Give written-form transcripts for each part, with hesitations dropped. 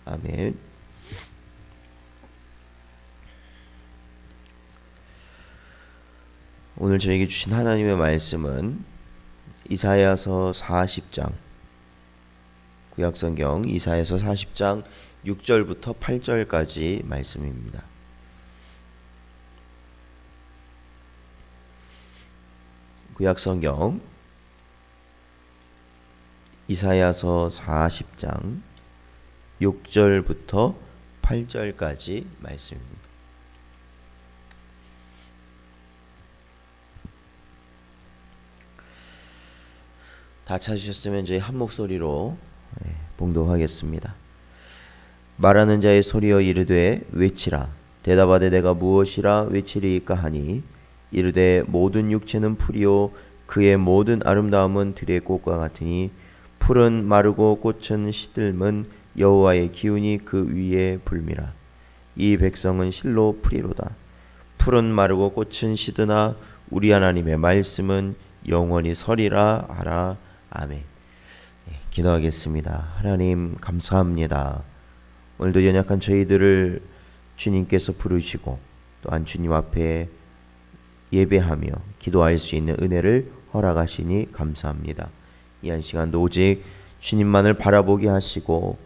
아멘. 오늘 저에게 주신 하나님의 말씀은 이사야서 40장, 구약성경 이사야서 40장 6절부터 8절까지 말씀입니다. 구약성경 이사야서 40장 6절부터 8절까지 말씀입니다. 다 찾으셨으면 저희 한 목소리로 봉독하겠습니다. 말하는 자의 소리여 이르되 외치라. 대답하되 내가 무엇이라 외치리이까 하니 이르되 모든 육체는 풀이요 그의 모든 아름다움은 들의 꽃과 같으니 풀은 마르고 꽃은 시들면 여호와의 기운이 그 위에 불미라. 이 백성은 실로 풀이로다. 풀은 마르고 꽃은 시드나 우리 하나님의 말씀은 영원히 서리라 하라. 아멘. 기도하겠습니다. 하나님 감사합니다. 오늘도 연약한 저희들을 주님께서 부르시고 또한 주님 앞에 예배하며 기도할 수 있는 은혜를 허락하시니 감사합니다. 이 한 시간도 오직 주님만을 바라보게 하시고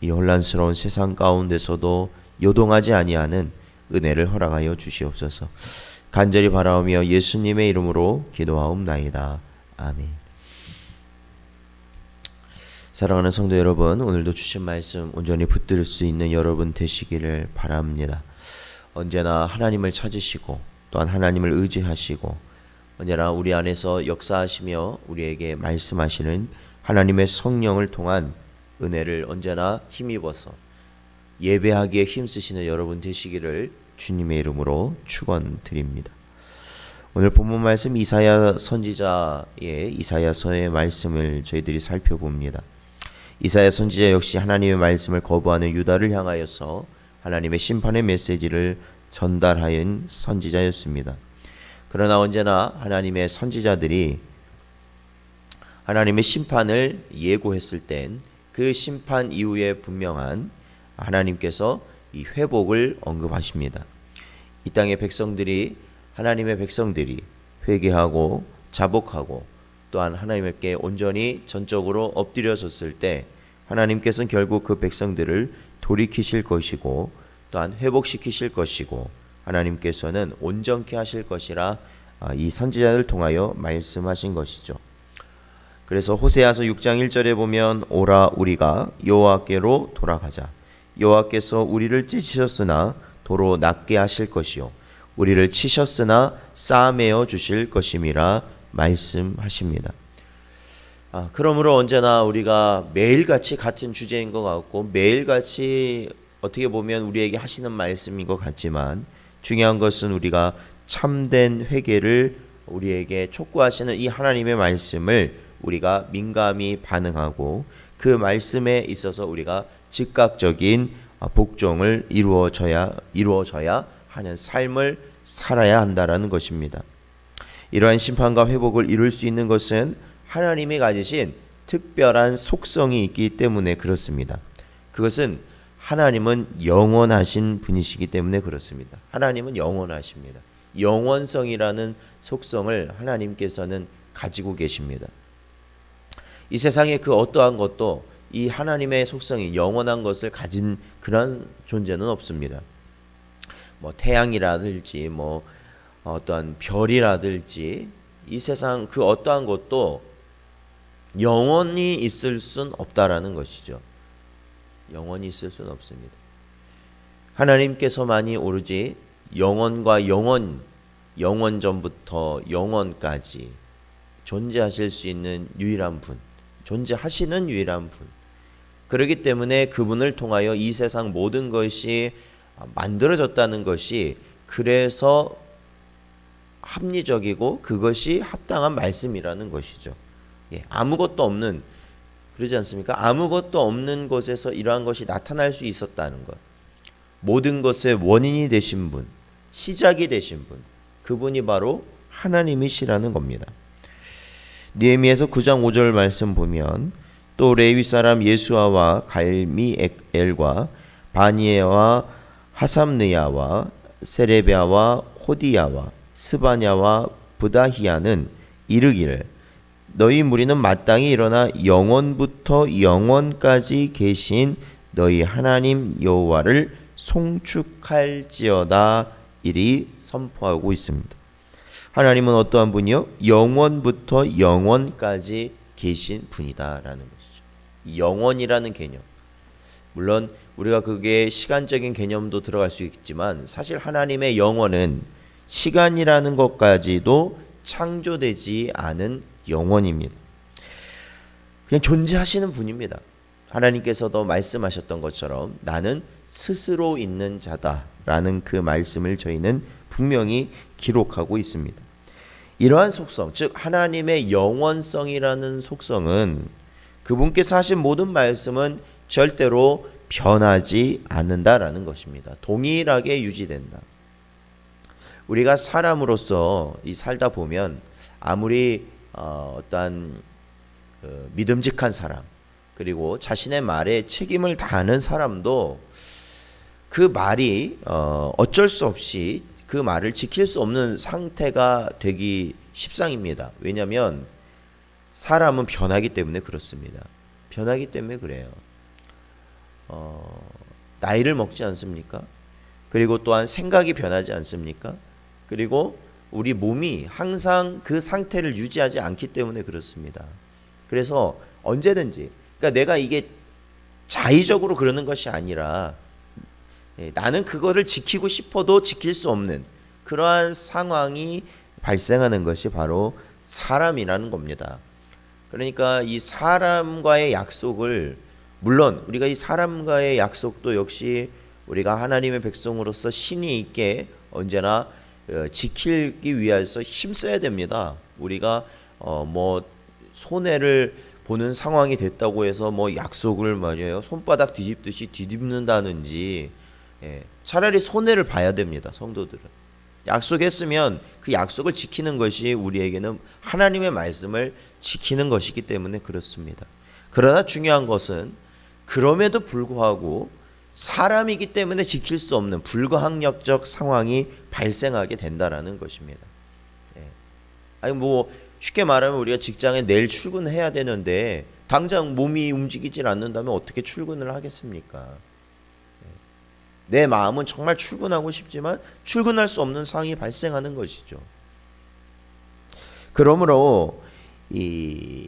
이 혼란스러운 세상 가운데서도 요동하지 아니하는 은혜를 허락하여 주시옵소서. 간절히 바라오며 예수님의 이름으로 기도하옵나이다. 아멘. 사랑하는 성도 여러분, 오늘도 주신 말씀 온전히 붙들 수 있는 여러분 되시기를 바랍니다. 언제나 하나님을 찾으시고 또한 하나님을 의지하시고 언제나 우리 안에서 역사하시며 우리에게 말씀하시는 하나님의 성령을 통한 은혜를 언제나 힘입어서 예배하기에 힘쓰시는 여러분 되시기를 주님의 이름으로 축원드립니다. 오늘 본문 말씀 이사야 선지자의 이사야서의 말씀을 저희들이 살펴봅니다. 이사야 선지자 역시 하나님의 말씀을 거부하는 유다를 향하여서 하나님의 심판의 메시지를 전달하인 선지자였습니다. 그러나 언제나 하나님의 선지자들이 하나님의 심판을 예고했을 땐 그 심판 이후에 분명한 하나님께서 이 회복을 언급하십니다. 이 땅의 백성들이 하나님의 백성들이 회개하고 자복하고 또한 하나님께 온전히 전적으로 엎드려졌을 때 하나님께서는 결국 그 백성들을 돌이키실 것이고 또한 회복시키실 것이고 하나님께서는 온전케 하실 것이라 이 선지자를 통하여 말씀하신 것이죠. 그래서 호세아서 6장 1절에 보면 오라 우리가 여호와께로 돌아가자. 여호와께서 우리를 찢으셨으나 도로 낫게 하실 것이요 우리를 치셨으나 싸매어 주실 것임이라 말씀하십니다. 그러므로 언제나 우리가 매일같이 같은 주제인 것 같고 매일같이 어떻게 보면 우리에게 하시는 말씀인 것 같지만 중요한 것은 우리가 참된 회개를 우리에게 촉구하시는 이 하나님의 말씀을 우리가 민감히 반응하고 그 말씀에 있어서 우리가 즉각적인 복종을 이루어져야 하는 삶을 살아야 한다라는 것입니다. 이러한 심판과 회복을 이룰 수 있는 것은 하나님이 가지신 특별한 속성이 있기 때문에 그렇습니다. 그것은 하나님은 영원하신 분이시기 때문에 그렇습니다. 하나님은 영원하십니다. 영원성이라는 속성을 하나님께서는 가지고 계십니다. 이 세상에 그 어떠한 것도 이 하나님의 속성이 영원한 것을 가진 그런 존재는 없습니다. 태양이라든지 어떠한 별이라든지 이 세상 그 어떠한 것도 영원히 있을 순 없다라는 것이죠. 영원히 있을 수는 없습니다. 하나님께서만이 오로지 영원과 영원 전부터 영원까지 존재하실 수 있는 유일한 분, 존재하시는 유일한 분. 그렇기 때문에 그분을 통하여 이 세상 모든 것이 만들어졌다는 것이 그래서 합리적이고 그것이 합당한 말씀이라는 것이죠. 아무것도 없는, 그러지 않습니까? 아무것도 없는 것에서 이러한 것이 나타날 수 있었다는 것. 모든 것의 원인이 되신 분, 시작이 되신 분, 그분이 바로 하나님이시라는 겁니다. 느헤미야서 9장 5절 말씀 보면 또 레위 사람 예수아와 갈미엘과 바니에와 하삼느야와 세레베아와 호디야와 스바냐와 부다히야는 이르기를 너희 무리는 마땅히 일어나 영원부터 영원까지 계신 너희 하나님 여호와를 송축할지어다 이리 선포하고 있습니다. 하나님은 어떠한 분이요? 영원부터 영원까지 계신 분이다라는 것이죠. 영원이라는 개념. 물론 우리가 그게 시간적인 개념도 들어갈 수 있지만 사실 하나님의 영원은 시간이라는 것까지도 창조되지 않은 영원입니다. 그냥 존재하시는 분입니다. 하나님께서도 말씀하셨던 것처럼 나는 스스로 있는 자다라는 그 말씀을 저희는 분명히 기록하고 있습니다. 이러한 속성, 즉 하나님의 영원성이라는 속성은 그분께서 하신 모든 말씀은 절대로 변하지 않는다라는 것입니다. 동일하게 유지된다. 우리가 사람으로서 이 살다 보면 아무리 어떠한 믿음직한 사람 그리고 자신의 말에 책임을 다하는 사람도 그 말이 어쩔 수 없이 그 말을 지킬 수 없는 상태가 되기 십상입니다. 왜냐하면 사람은 변하기 때문에 그렇습니다. 변하기 때문에 그래요. 나이를 먹지 않습니까? 그리고 또한 생각이 변하지 않습니까? 그리고 우리 몸이 항상 그 상태를 유지하지 않기 때문에 그렇습니다. 그래서 언제든지 그러니까 내가 이게 자의적으로 그러는 것이 아니라 나는 그거를 지키고 싶어도 지킬 수 없는 그러한 상황이 발생하는 것이 바로 사람이라는 겁니다. 그러니까 이 사람과의 약속을 물론 우리가 이 사람과의 약속도 역시 우리가 하나님의 백성으로서 신이 있게 언제나 지키기 위해서 힘써야 됩니다. 우리가 뭐 손해를 보는 상황이 됐다고 해서 뭐 약속을 말이에요 손바닥 뒤집듯이 뒤집는다든지 차라리 손해를 봐야 됩니다. 성도들은 약속했으면 그 약속을 지키는 것이 우리에게는 하나님의 말씀을 지키는 것이기 때문에 그렇습니다. 그러나 중요한 것은 그럼에도 불구하고 사람이기 때문에 지킬 수 없는 불가항력적 상황이 발생하게 된다라는 것입니다. 아니 뭐 쉽게 말하면 우리가 직장에 내일 출근해야 되는데 당장 몸이 움직이질 않는다면 어떻게 출근을 하겠습니까? 내 마음은 정말 출근하고 싶지만 출근할 수 없는 상황이 발생하는 것이죠. 그러므로 이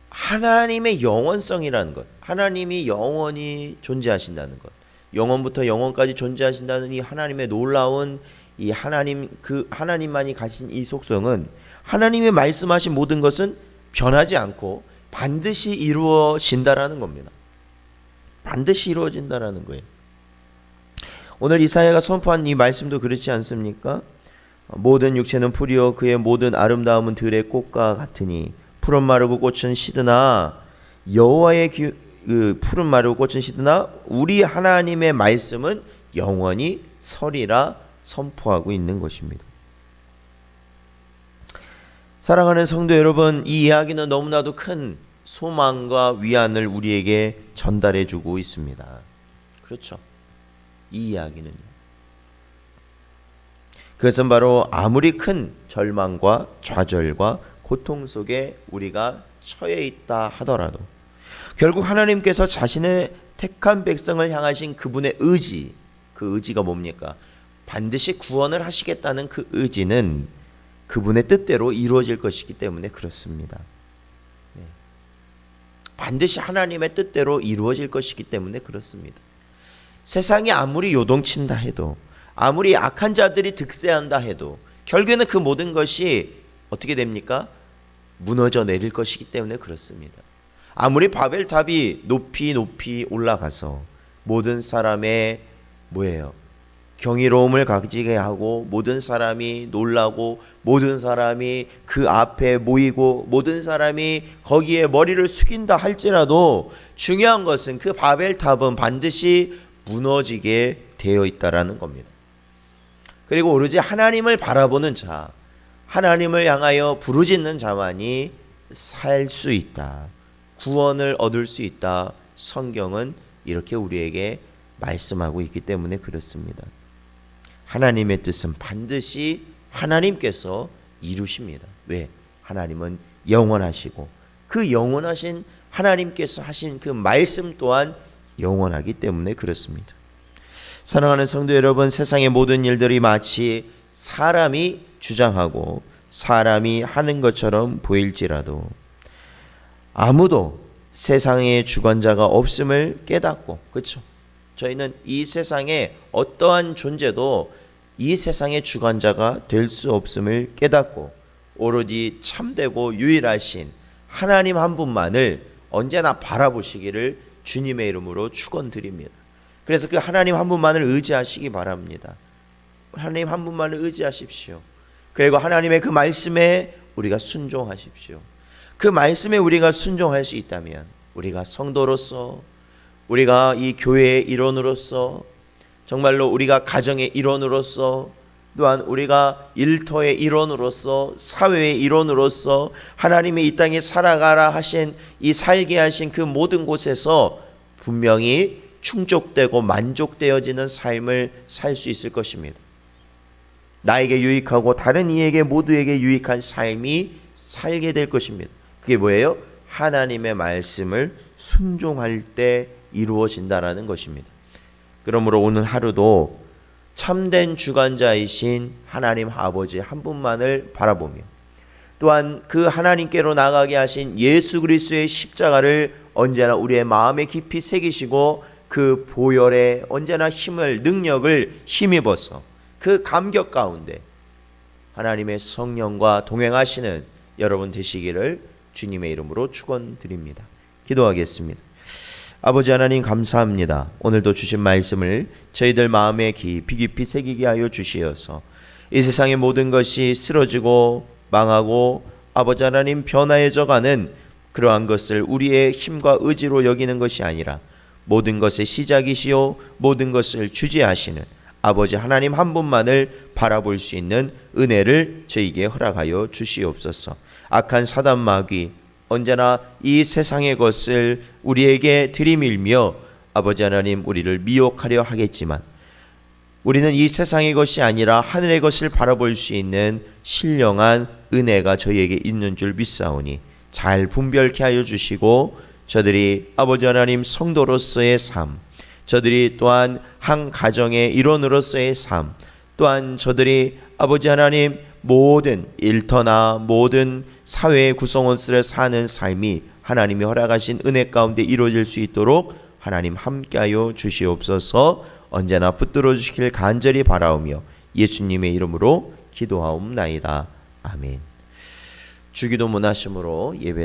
하나님의 영원성이라는 것, 하나님이 영원히 존재하신다는 것, 영원부터 영원까지 존재하신다는 이 하나님의 놀라운 이 하나님 그 하나님만이 가진 이 속성은 하나님의 말씀하신 모든 것은 변하지 않고 반드시 이루어진다라는 겁니다. 반드시 이루어진다라는 거예요. 오늘 이사야가 선포한 이 말씀도 그렇지 않습니까? 모든 육체는 풀이요 그의 모든 아름다움은 들의 꽃과 같으니 푸른 마르고 꽃은 시드나 여호와의 푸른 마르고 꽃은 시드나 우리 하나님의 말씀은 영원히 서리라 선포하고 있는 것입니다. 사랑하는 성도 여러분, 이 이야기는 너무나도 큰 소망과 위안을 우리에게 전달해 주고 있습니다. 그렇죠. 이 이야기는요. 그것은 바로 아무리 큰 절망과 좌절과 고통 속에 우리가 처해 있다 하더라도 결국 하나님께서 자신의 택한 백성을 향하신 그분의 의지, 그 의지가 뭡니까? 반드시 구원을 하시겠다는 그 의지는 그분의 뜻대로 이루어질 것이기 때문에 그렇습니다. 반드시 하나님의 뜻대로 이루어질 것이기 때문에 그렇습니다. 세상이 아무리 요동친다 해도 아무리 악한 자들이 득세한다 해도 결국에는 그 모든 것이 어떻게 됩니까? 무너져 내릴 것이기 때문에 그렇습니다. 아무리 바벨탑이 높이 높이 올라가서 모든 사람의 뭐예요? 경이로움을 가지게 하고 모든 사람이 놀라고 모든 사람이 그 앞에 모이고 모든 사람이 거기에 머리를 숙인다 할지라도 중요한 것은 그 바벨탑은 반드시 무너지게 되어 있다라는 겁니다. 그리고 오로지 하나님을 바라보는 자, 하나님을 향하여 부르짖는 자만이 살 수 있다. 구원을 얻을 수 있다. 성경은 이렇게 우리에게 말씀하고 있기 때문에 그렇습니다. 하나님의 뜻은 반드시 하나님께서 이루십니다. 왜? 하나님은 영원하시고 그 영원하신 하나님께서 하신 그 말씀 또한 영원하기 때문에 그렇습니다. 사랑하는 성도 여러분, 세상의 모든 일들이 마치 사람이 주장하고 사람이 하는 것처럼 보일지라도 아무도 세상의 주관자가 없음을 깨닫고, 그렇죠? 저희는 이 세상에 어떠한 존재도 이 세상의 주관자가 될 수 없음을 깨닫고 오로지 참되고 유일하신 하나님 한 분만을 언제나 바라보시기를 주님의 이름으로 축원드립니다. 그래서 그 하나님 한 분만을 의지하시기 바랍니다. 하나님 한 분만을 의지하십시오. 그리고 하나님의 그 말씀에 우리가 순종하십시오. 그 말씀에 우리가 순종할 수 있다면 우리가 성도로서, 우리가 이 교회의 일원으로서, 정말로 우리가 가정의 일원으로서, 또한 우리가 일터의 일원으로서, 사회의 일원으로서 하나님의 이 땅에 살아가라 하신, 이 살게 하신 그 모든 곳에서 분명히 충족되고 만족되어지는 삶을 살 수 있을 것입니다. 나에게 유익하고 다른 이에게 모두에게 유익한 삶이 살게 될 것입니다. 그게 뭐예요? 하나님의 말씀을 순종할 때 이루어진다라는 것입니다. 그러므로 오늘 하루도 참된 주관자이신 하나님 아버지 한 분만을 바라보며, 또한 그 하나님께로 나가게 하신 예수 그리스도의 십자가를 언제나 우리의 마음에 깊이 새기시고 그 보혈에 언제나 힘을, 능력을 힘입어서 그 감격 가운데 하나님의 성령과 동행하시는 여러분 되시기를 주님의 이름으로 축원드립니다. 기도하겠습니다. 아버지 하나님 감사합니다. 오늘도 주신 말씀을 저희들 마음에 깊이 새기게 하여 주시어서 이 세상의 모든 것이 쓰러지고 망하고 아버지 하나님 변화해져가는 그러한 것을 우리의 힘과 의지로 여기는 것이 아니라 모든 것의 시작이시요 모든 것을 주재하시는 아버지 하나님 한 분만을 바라볼 수 있는 은혜를 저에게 허락하여 주시옵소서. 악한 사단 마귀 언제나 이 세상의 것을 우리에게 들이밀며 아버지 하나님 우리를 미혹하려 하겠지만 우리는 이 세상의 것이 아니라 하늘의 것을 바라볼 수 있는 신령한 은혜가 저희에게 있는 줄 믿사오니 잘 분별케 하여 주시고 저들이 아버지 하나님 성도로서의 삶, 저들이 또한 한 가정의 일원으로서의 삶, 또한 저들이 아버지 하나님 모든 일터나 모든 사회의 구성원들을 사는 삶이 하나님이 허락하신 은혜 가운데 이루어질 수 있도록 하나님 함께하여 주시옵소서. 언제나 붙들어 주시길 간절히 바라오며 예수님의 이름으로 기도하옵나이다. 아멘. 주기도 문하심으로 예배